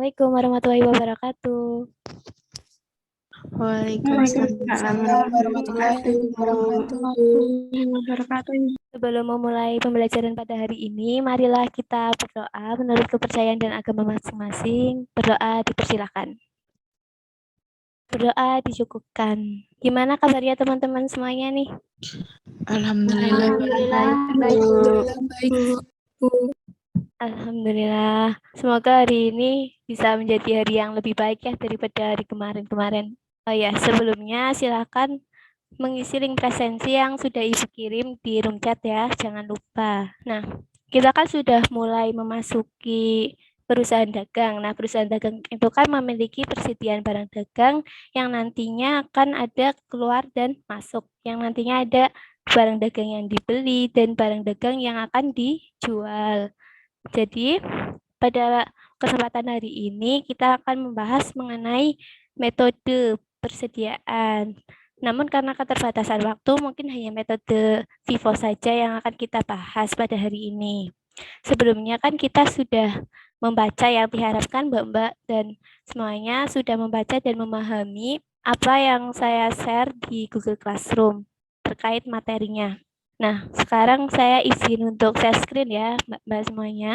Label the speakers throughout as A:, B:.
A: Assalamualaikum warahmatullahi wabarakatuh.
B: Waalaikumsalam warahmatullahi wabarakatuh.
A: Sebelum memulai pembelajaran pada hari ini, marilah kita berdoa menurut kepercayaan dan agama masing-masing. Berdoa dipersilakan. Berdoa dicukupkan. Gimana kabarnya teman-teman semuanya nih?
B: Alhamdulillah baik, Bu.
A: Alhamdulillah. Semoga hari ini bisa menjadi hari yang lebih baik ya daripada hari kemarin-kemarin. Oh ya, sebelumnya silakan mengisi link presensi yang sudah Ibu kirim di room chat ya, jangan lupa. Nah, kita kan sudah mulai memasuki perusahaan dagang. Nah, perusahaan dagang itu kan memiliki persediaan barang dagang yang nantinya akan ada keluar dan masuk. Yang nantinya ada barang dagang yang dibeli dan barang dagang yang akan dijual. Jadi, pada kesempatan hari ini kita akan membahas mengenai metode persediaan. Namun karena keterbatasan waktu, mungkin hanya metode FIFO saja yang akan kita bahas pada hari ini. Sebelumnya kan kita sudah membaca yang diharapkan Mbak-Mbak dan semuanya sudah membaca dan memahami apa yang saya share di Google Classroom terkait materinya. Nah, sekarang saya izin untuk share screen ya, Mbak-Mbak semuanya.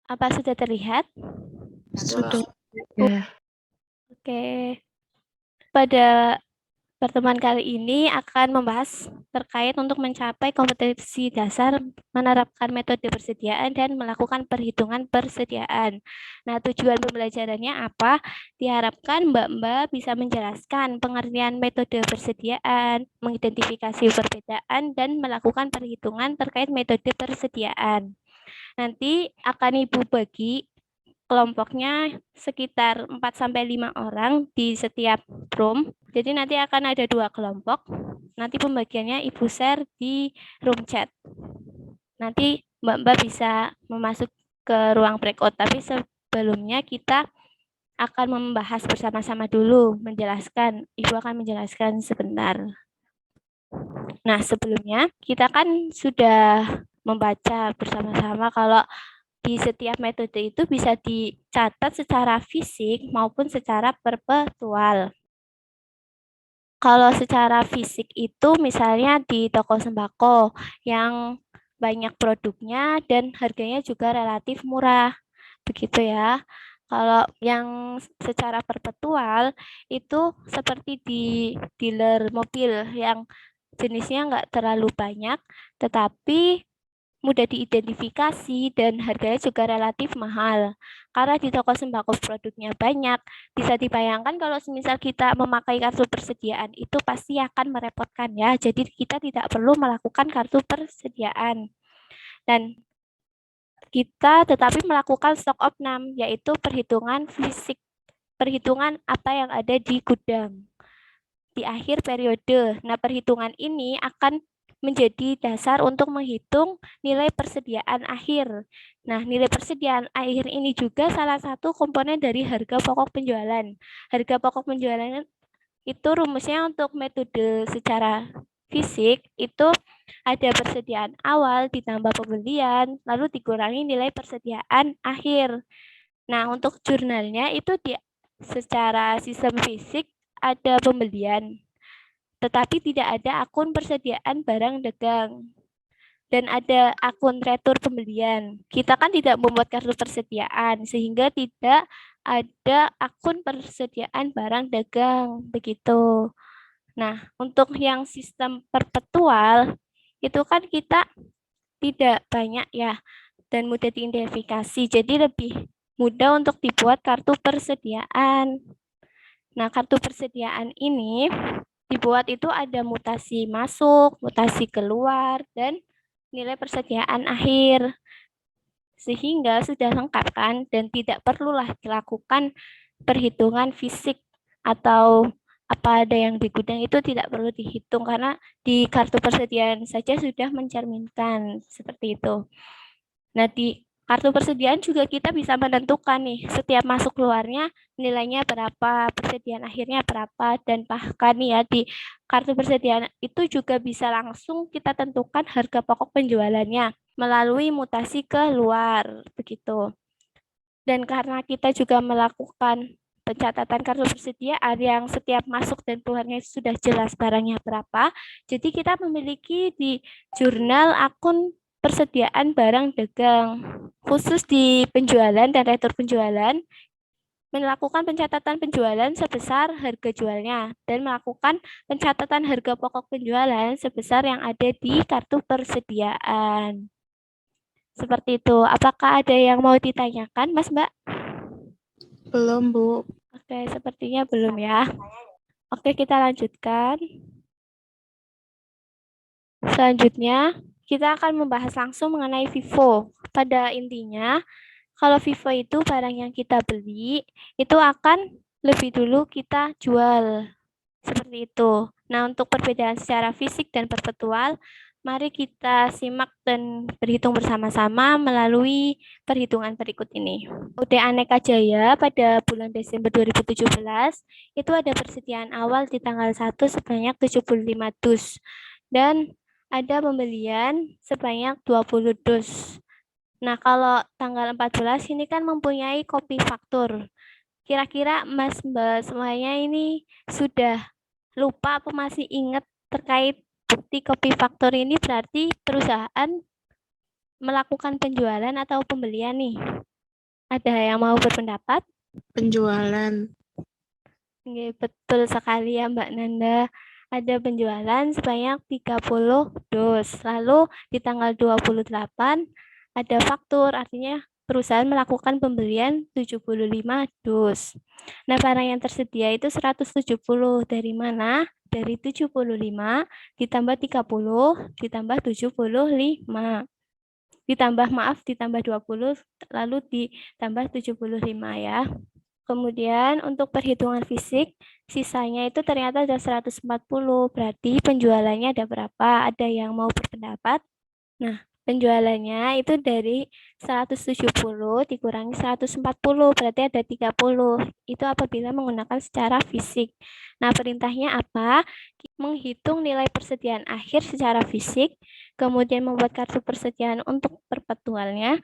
A: Apa sudah terlihat?
B: Sudah. Ya.
A: Oke. Pada pertemuan kali ini akan membahas terkait untuk mencapai kompetensi dasar menerapkan metode persediaan dan melakukan perhitungan persediaan. Nah, tujuan pembelajarannya apa? Diharapkan Mbak-Mbak bisa menjelaskan pengertian metode persediaan, mengidentifikasi perbedaan, dan melakukan perhitungan terkait metode persediaan. Nanti akan Ibu bagi kelompoknya sekitar 4-5 orang di setiap room. Jadi nanti akan ada 2 kelompok. Nanti pembagiannya Ibu share di room chat. Nanti Mbak-Mbak bisa memasuk ke ruang breakout. Tapi sebelumnya kita akan membahas bersama-sama dulu, menjelaskan. Ibu akan menjelaskan sebentar. Nah, sebelumnya kita kan sudah membaca bersama-sama kalau di setiap metode itu bisa dicatat secara fisik maupun secara perpetual. Kalau secara fisik itu misalnya di toko sembako yang banyak produknya dan harganya juga relatif murah. Begitu ya. Kalau yang secara perpetual itu seperti di dealer mobil yang jenisnya nggak terlalu banyak, tetapi mudah diidentifikasi dan harganya juga relatif mahal. Karena di toko sembako produknya banyak, bisa dibayangkan kalau semisal kita memakai kartu persediaan itu pasti akan merepotkan ya. Jadi kita tidak perlu melakukan kartu persediaan. Dan kita tetapi melakukan stock of name, yaitu perhitungan fisik, perhitungan apa yang ada di gudang di akhir periode. Nah, perhitungan ini akan menjadi dasar untuk menghitung nilai persediaan akhir. Nah, nilai persediaan akhir ini juga salah satu komponen dari harga pokok penjualan. Harga pokok penjualan itu rumusnya untuk metode secara fisik itu ada persediaan awal ditambah pembelian, lalu dikurangi nilai persediaan akhir. Nah, untuk jurnalnya itu secara sistem fisik ada pembelian, tetapi tidak ada akun persediaan barang dagang dan ada akun retur pembelian. Kita kan tidak membuat kartu persediaan sehingga tidak ada akun persediaan barang dagang begitu. Nah, untuk yang sistem perpetual itu kan kita tidak banyak ya dan mudah diidentifikasi. Jadi lebih mudah untuk dibuat kartu persediaan. Nah, kartu persediaan ini dibuat itu ada mutasi masuk, mutasi keluar, dan nilai persediaan akhir. Sehingga sudah lengkap kan dan tidak perlulah dilakukan perhitungan fisik atau apa ada yang di gudang itu tidak perlu dihitung karena di kartu persediaan saja sudah mencerminkan seperti itu. Nah, di kartu persediaan juga kita bisa menentukan nih setiap masuk keluarnya nilainya berapa, persediaan akhirnya berapa, dan bahkan nih ya di kartu persediaan itu juga bisa langsung kita tentukan harga pokok penjualannya. melalui mutasi keluar, begitu. Dan karena kita juga melakukan pencatatan kartu persediaan yang setiap masuk dan keluarnya sudah jelas barangnya berapa, jadi kita memiliki di jurnal akun persediaan barang dagang. Khusus di penjualan dan retur penjualan, melakukan pencatatan penjualan sebesar harga jualnya dan melakukan pencatatan harga pokok penjualan sebesar yang ada di kartu persediaan. Seperti itu. Apakah ada yang mau ditanyakan, Mas, Mbak?
B: Belum, Bu.
A: Oke, sepertinya belum ya. Oke, kita lanjutkan. Selanjutnya, kita akan membahas langsung mengenai FIFO. Pada intinya, kalau FIFO itu barang yang kita beli, itu akan lebih dulu kita jual. Seperti itu. Nah, untuk perbedaan secara fisik dan perpetual, mari kita simak dan berhitung bersama-sama melalui perhitungan berikut ini. UT Aneka Jaya pada bulan Desember 2017, itu ada persediaan awal di tanggal 1 sebanyak 75 dus. Dan ada pembelian sebanyak 20 dus. Nah, kalau tanggal 14 ini kan mempunyai kopi faktur. Kira-kira Mas Mbak semuanya ini sudah lupa apa masih ingat terkait bukti kopi faktur ini, berarti perusahaan melakukan penjualan atau pembelian nih? Ada yang mau berpendapat?
B: Penjualan.
A: Oke, betul sekali ya Mbak Nanda. Ada penjualan sebanyak 30 dus. Lalu di tanggal 28 ada faktur, artinya perusahaan melakukan pembelian 75 dus. Nah, barang yang tersedia itu 170. Dari mana? Dari 75 ditambah 30 ditambah 75. Ditambah 20 lalu ditambah 75 ya. Kemudian untuk perhitungan fisik, sisanya itu ternyata ada 140, berarti penjualannya ada berapa? Ada yang mau berpendapat? Nah, penjualannya itu dari 170 dikurangi 140, berarti ada 30. Itu apabila menggunakan secara fisik. Nah, perintahnya apa? Menghitung nilai persediaan akhir secara fisik, kemudian membuat kartu persediaan untuk perpetualnya,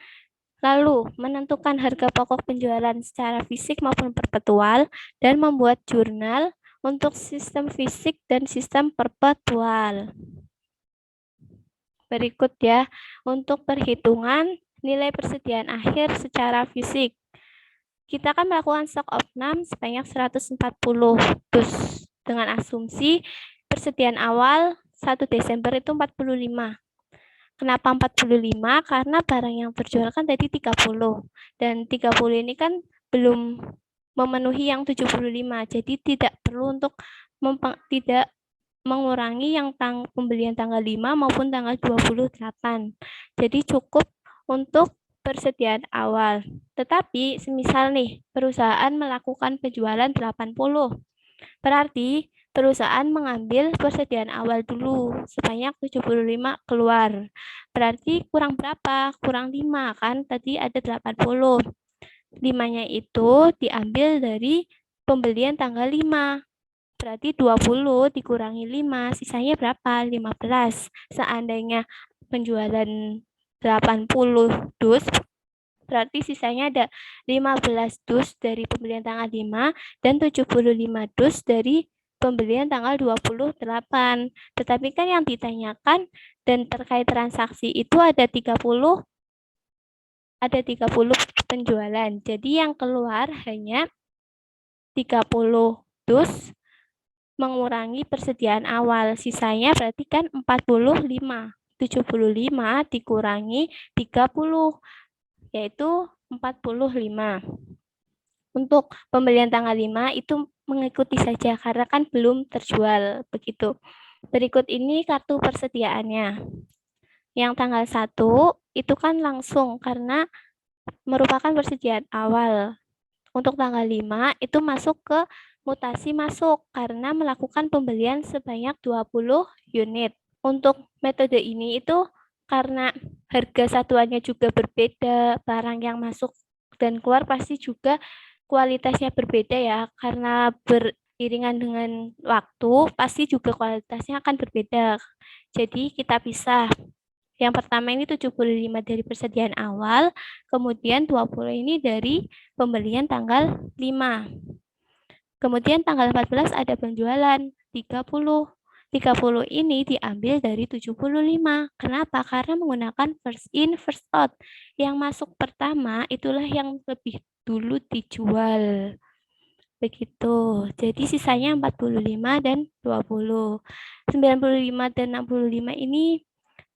A: lalu menentukan harga pokok penjualan secara fisik maupun perpetual, dan membuat jurnal untuk sistem fisik dan sistem perpetual. Berikut ya, untuk perhitungan nilai persediaan akhir secara fisik. Kita akan melakukan stock of NAM sebanyak 140 dus dengan asumsi persediaan awal 1 Desember itu 45. Kenapa 45? Karena barang yang terjual kan tadi 30. Dan 30 ini kan belum memenuhi yang 75. Jadi tidak perlu untuk tidak mengurangi yang pembelian tanggal 5 maupun tanggal 28. Jadi cukup untuk persediaan awal. Tetapi semisal nih perusahaan melakukan penjualan 80. Berarti perusahaan mengambil persediaan awal dulu sebanyak 75 keluar. Berarti kurang berapa? Kurang 5 kan? Tadi ada 80. 5-nya itu diambil dari pembelian tanggal 5. Berarti 20 dikurangi 5, sisanya berapa? 15. Seandainya penjualan 80 dus, berarti sisanya ada 15 dus dari pembelian tanggal 5 dan 75 dus dari pembelian tanggal 28. Tetapi kan yang ditanyakan dan terkait transaksi itu ada 30 penjualan. Jadi yang keluar hanya 30 dus mengurangi persediaan awal. Sisanya berarti kan 45. 75 dikurangi 30 yaitu 45. Untuk pembelian tanggal 5 itu mengikuti saja karena kan belum terjual begitu. Berikut ini kartu persediaannya. Yang tanggal 1 itu kan langsung karena merupakan persediaan awal. Untuk tanggal 5 itu masuk ke mutasi masuk karena melakukan pembelian sebanyak 20 unit. Untuk metode ini itu karena harga satuannya juga berbeda, barang yang masuk dan keluar pasti juga kualitasnya berbeda ya, karena beriringan dengan waktu pasti juga kualitasnya akan berbeda. Jadi kita pisah. Yang pertama ini 75 dari persediaan awal, kemudian 20 ini dari pembelian tanggal 5. Kemudian tanggal 14 ada penjualan 30. 30 ini diambil dari 75. Kenapa? Karena menggunakan first in, first out. Yang masuk pertama itulah yang lebih dulu dijual. Begitu. Jadi sisanya 45 dan 20. 95 dan 65 ini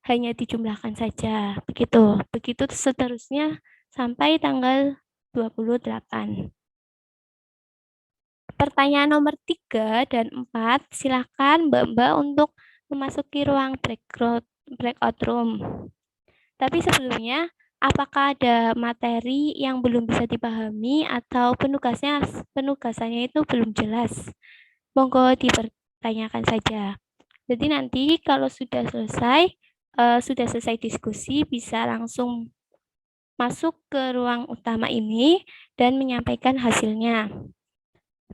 A: hanya dijumlahkan saja. Begitu. Begitu seterusnya sampai tanggal 28. Pertanyaan nomor 3 dan 4, silakan Mbak-Mbak untuk memasuki ruang breakout room. Tapi sebelumnya, apakah ada materi yang belum bisa dipahami atau penugasannya itu belum jelas? Monggo dipertanyakan saja. Jadi nanti kalau sudah selesai diskusi, bisa langsung masuk ke ruang utama ini dan menyampaikan hasilnya.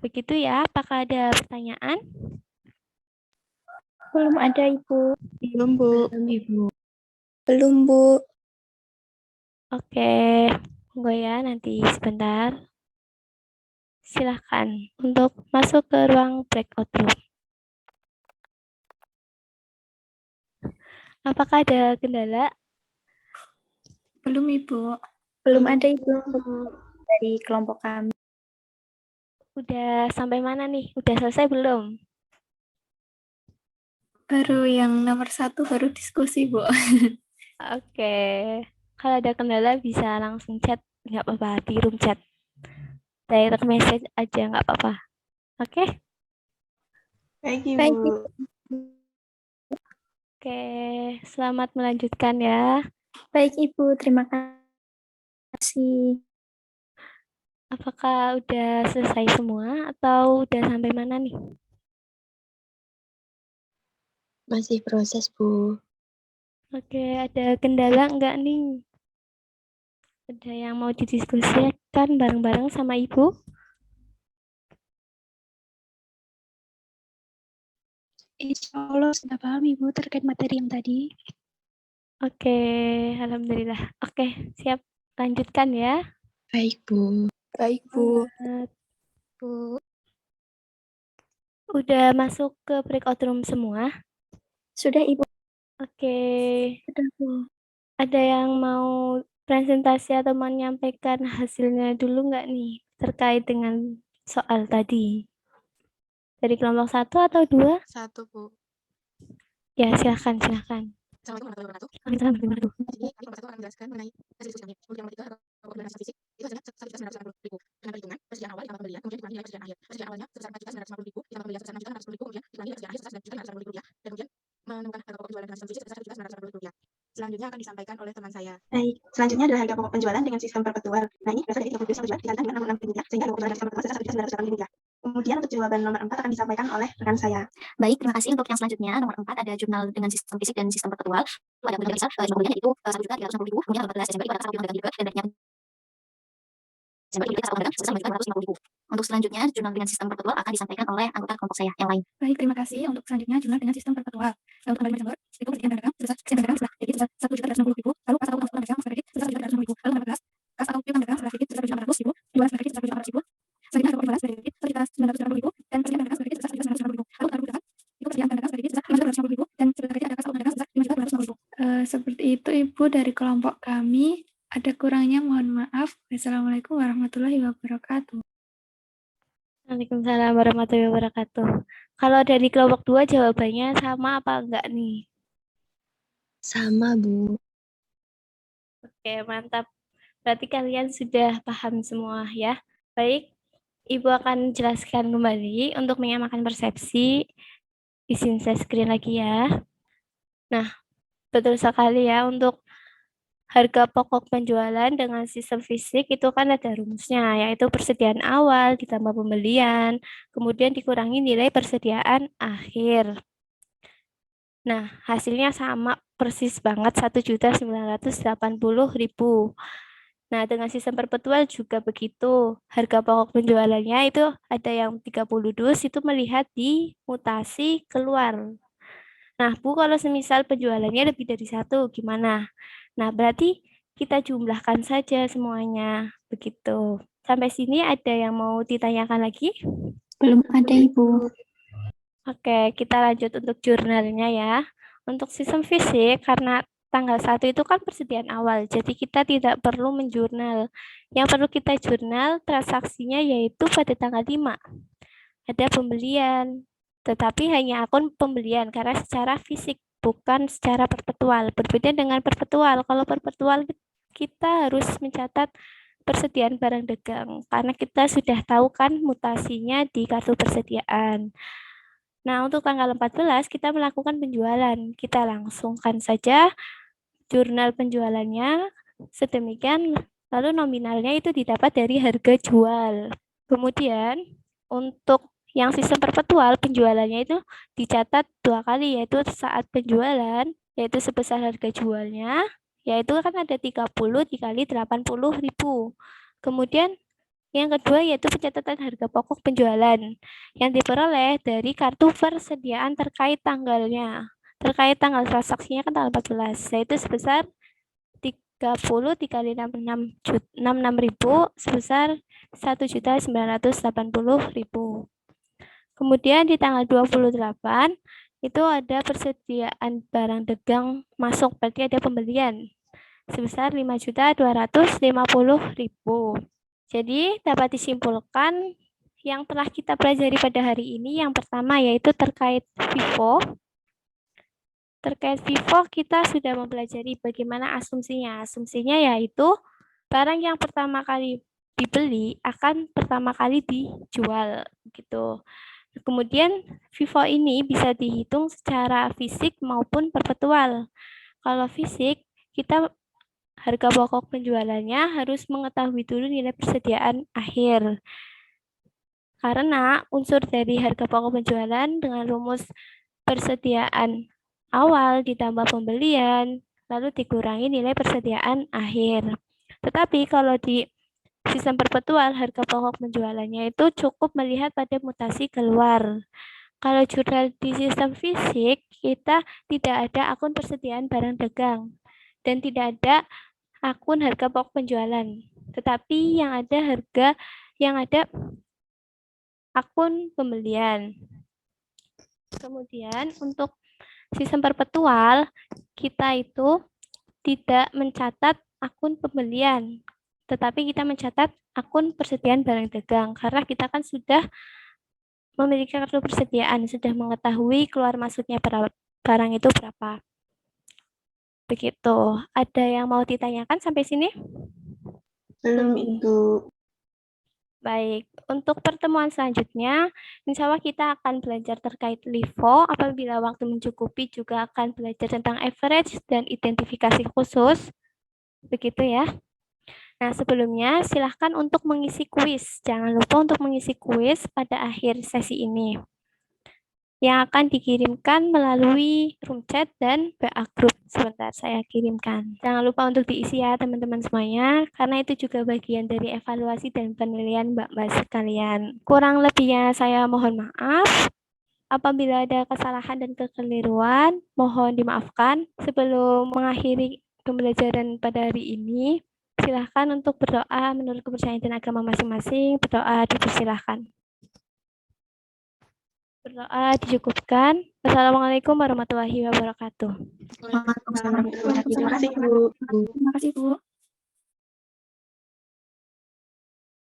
A: Begitu ya, apakah ada pertanyaan?
C: Belum ada, Ibu.
B: Belum, Bu.
C: Belum, Bu.
A: Oke, tunggu ya nanti sebentar. Silahkan untuk masuk ke ruang breakout room. Apakah ada kendala?
B: Belum, Ibu.
C: Belum ada, Ibu. Dari kelompok kami.
A: Udah sampai mana nih? Udah selesai belum?
B: Baru yang nomor 1 baru diskusi, Bu.
A: Oke, kalau ada kendala bisa langsung chat, nggak apa-apa, di room chat. Direct message aja, nggak apa-apa. Oke?
B: Baik,
C: Baik,
B: Ibu.
A: Oke, selamat melanjutkan ya.
C: Baik, Ibu. Terima kasih.
A: Apakah udah selesai semua atau udah sampai mana nih?
D: Masih proses, Bu.
A: Oke, ada kendala nggak nih? Ada yang mau didiskusikan bareng-bareng sama Ibu?
E: Insya Allah sudah paham Ibu terkait materi yang tadi.
A: Oke, alhamdulillah. Oke, siap. Lanjutkan ya.
D: Baik, Bu.
B: Baik, Bu.
E: Bu,
A: Udah masuk ke breakout room semua?
C: Sudah, Ibu.
A: Oke,
E: sudah Bu.
A: ada yang mau presentasi atau menyampaikan hasilnya dulu nggak nih terkait dengan soal tadi? Dari kelompok 1 atau 2?
B: 1, Bu.
A: Ya, silahkan.
B: Assalamualaikum warahmatullahi wabarakatuh.
A: Waalaikumsalam warahmatullahi wabarakatuh.
B: Jadi, tadi nomor 1 akan menjelaskan mengenai hasil diskusi kami. Kemudian nomor 3 adalah penggunaan hasil fisik. Itu hasilnya 1.990.000. Dengan perhitungan, persediaan awal ditambah pembelian, kemudian dikurangi nilai persediaan akhir. Persediaan awalnya sebesar 4.950.000, ditambah pembelian sebesar 6.650.000, kemudian dikurangi nilai persediaan akhir sebesar 9.950.000, dan kemudian menemukan harga pokok penjualan dengan hasil fisik sebesar 1.950.000. Selanjutnya akan disampaikan oleh teman saya.
F: Baik, selanjutnya adalah harga pokok penjualan dengan sistem perpetual. Nah, ini berasal dari 30 penjualan dikalikan dengan 66 rupiah, sehingga harga penjualan dengan sistem perpetual sebesar 1.980 rupiah. Kemudian untuk jawaban nomor 4 akan disampaikan oleh rekan saya.
G: Baik, terima kasih. Untuk yang selanjutnya, nomor 4 ada jurnal dengan sistem fisik dan sistem perpetual. Lalu ada pembelian besar, jumlah pembelian yaitu 1.360.000, kemudian 14 Desember itu ada 1 dagang juga, dan naiknya Desember itu satu dagang sebesar 9.250.000. Untuk selanjutnya, jurnal dengan sistem perpetual akan disampaikan oleh anggota kelompok saya yang lain.
E: Baik, terima kasih. Untuk selanjutnya jurnal dengan sistem perpetual. Untuk kembali Desember, itu persediaan dagang sebesar sedikit sebesar 1.360.000, lalu kas atau pemasukan dagang sebesar sedikit sebesar 760.000, lalu 14 kas atau piutang dagang sebesar sedikit sebesar 700.000, jualan sebesar sedikit sebesar 700.000, selanjutnya harga penjualan sedikit sekitar 990.000, dan persediaan dagang sedikit sebesar 990.000, lalu taruh dagang itu persediaan dagang sedikit sebesar 550.000, dan sebentar lagi ada kas atau dagang sebesar 550.000. Seperti itu Ibu dari kelompok kami. Ada kurangnya mohon maaf. Wassalamualaikum warahmatullahi wabarakatuh.
A: Waalaikumsalam warahmatullahi wabarakatuh. Kalau dari kelompok 2 jawabannya sama apa enggak nih?
D: Sama, Bu.
A: Oke, mantap. Berarti kalian sudah paham semua ya. Baik, Ibu akan jelaskan kembali untuk menyamakan persepsi. Izin saya screen lagi ya. Nah, betul sekali ya, untuk harga pokok penjualan dengan sistem fisik itu kan ada rumusnya, yaitu persediaan awal ditambah pembelian, kemudian dikurangi nilai persediaan akhir. Nah, hasilnya sama persis banget 1.980.000. Nah, dengan sistem perpetual juga begitu. Harga pokok penjualannya itu ada yang 30 dus itu melihat di mutasi keluar. Nah, Bu, kalau semisal penjualannya lebih dari 1, gimana? Nah, berarti kita jumlahkan saja semuanya. Begitu. Sampai sini ada yang mau ditanyakan lagi?
C: Belum ada, Ibu.
A: Oke, kita lanjut untuk jurnalnya ya. Untuk sistem fisik, karena tanggal 1 itu kan persediaan awal, jadi kita tidak perlu menjurnal. Yang perlu kita jurnal transaksinya yaitu pada tanggal 5. Ada pembelian, tetapi hanya akun pembelian karena secara fisik, bukan secara perpetual. Berbeda dengan perpetual. Kalau perpetual kita harus mencatat persediaan barang dagang, karena kita sudah tahu kan mutasinya di kartu persediaan. Nah, untuk tanggal 14 kita melakukan penjualan. Kita langsungkan saja jurnal penjualannya sedemikian, lalu nominalnya itu didapat dari harga jual. Kemudian, untuk yang sistem perpetual, penjualannya itu dicatat 2 kali, yaitu saat penjualan, yaitu sebesar harga jualnya, yaitu kan ada 30 dikali 80.000. Kemudian, yang kedua yaitu pencatatan harga pokok penjualan yang diperoleh dari kartu persediaan terkait tanggalnya. Terkait tanggal transaksinya kan tanggal 14, yaitu sebesar 30 dikali 66.000 sebesar 1.980.000. Kemudian di tanggal 28 itu ada persediaan barang dagang masuk, berarti ada pembelian sebesar 5.250.000. Jadi dapat disimpulkan yang telah kita pelajari pada hari ini yang pertama yaitu terkait FIFO. Terkait FIFO kita sudah mempelajari bagaimana asumsinya. Asumsinya yaitu barang yang pertama kali dibeli akan pertama kali dijual gitu. Kemudian FIFO ini bisa dihitung secara fisik maupun perpetual. Kalau fisik kita harga pokok penjualannya harus mengetahui dulu nilai persediaan akhir. Karena unsur dari harga pokok penjualan dengan rumus persediaan awal ditambah pembelian, lalu dikurangi nilai persediaan akhir. Tetapi kalau di sistem perpetual, harga pokok penjualannya itu cukup melihat pada mutasi keluar. Kalau jurnal di sistem fisik, kita tidak ada akun persediaan barang dagang dan tidak ada akun harga pokok penjualan, tetapi yang ada akun pembelian. Kemudian untuk sistem perpetual kita itu tidak mencatat akun pembelian, tetapi kita mencatat akun persediaan barang dagang karena kita kan sudah memiliki kartu persediaan, sudah mengetahui keluar masuknya barang itu berapa. Begitu. Ada yang mau ditanyakan sampai sini?
F: Belum, Ibu.
A: Baik, untuk pertemuan selanjutnya, insya Allah kita akan belajar terkait LIFO. Apabila waktu mencukupi juga akan belajar tentang average dan identifikasi khusus. Begitu ya. Nah, sebelumnya silahkan untuk mengisi kuis. Jangan lupa untuk mengisi kuis pada akhir sesi ini, yang akan dikirimkan melalui room chat dan WA group. Sebentar, saya kirimkan. Jangan lupa untuk diisi ya teman-teman semuanya, karena itu juga bagian dari evaluasi dan penilaian Mbak-Mbak sekalian. Kurang lebihnya saya mohon maaf. Apabila ada kesalahan dan kekeliruan, mohon dimaafkan. Sebelum mengakhiri pembelajaran pada hari ini, silahkan untuk berdoa menurut kepercayaan dan agama masing-masing. Berdoa dipersilahkan. Berdoa dicukupkan. Wassalamualaikum warahmatullahi wabarakatuh.
F: Waalaikumsalam warahmatullahi wabarakatuh. Terima kasih, Bu.
E: Terima kasih, Bu.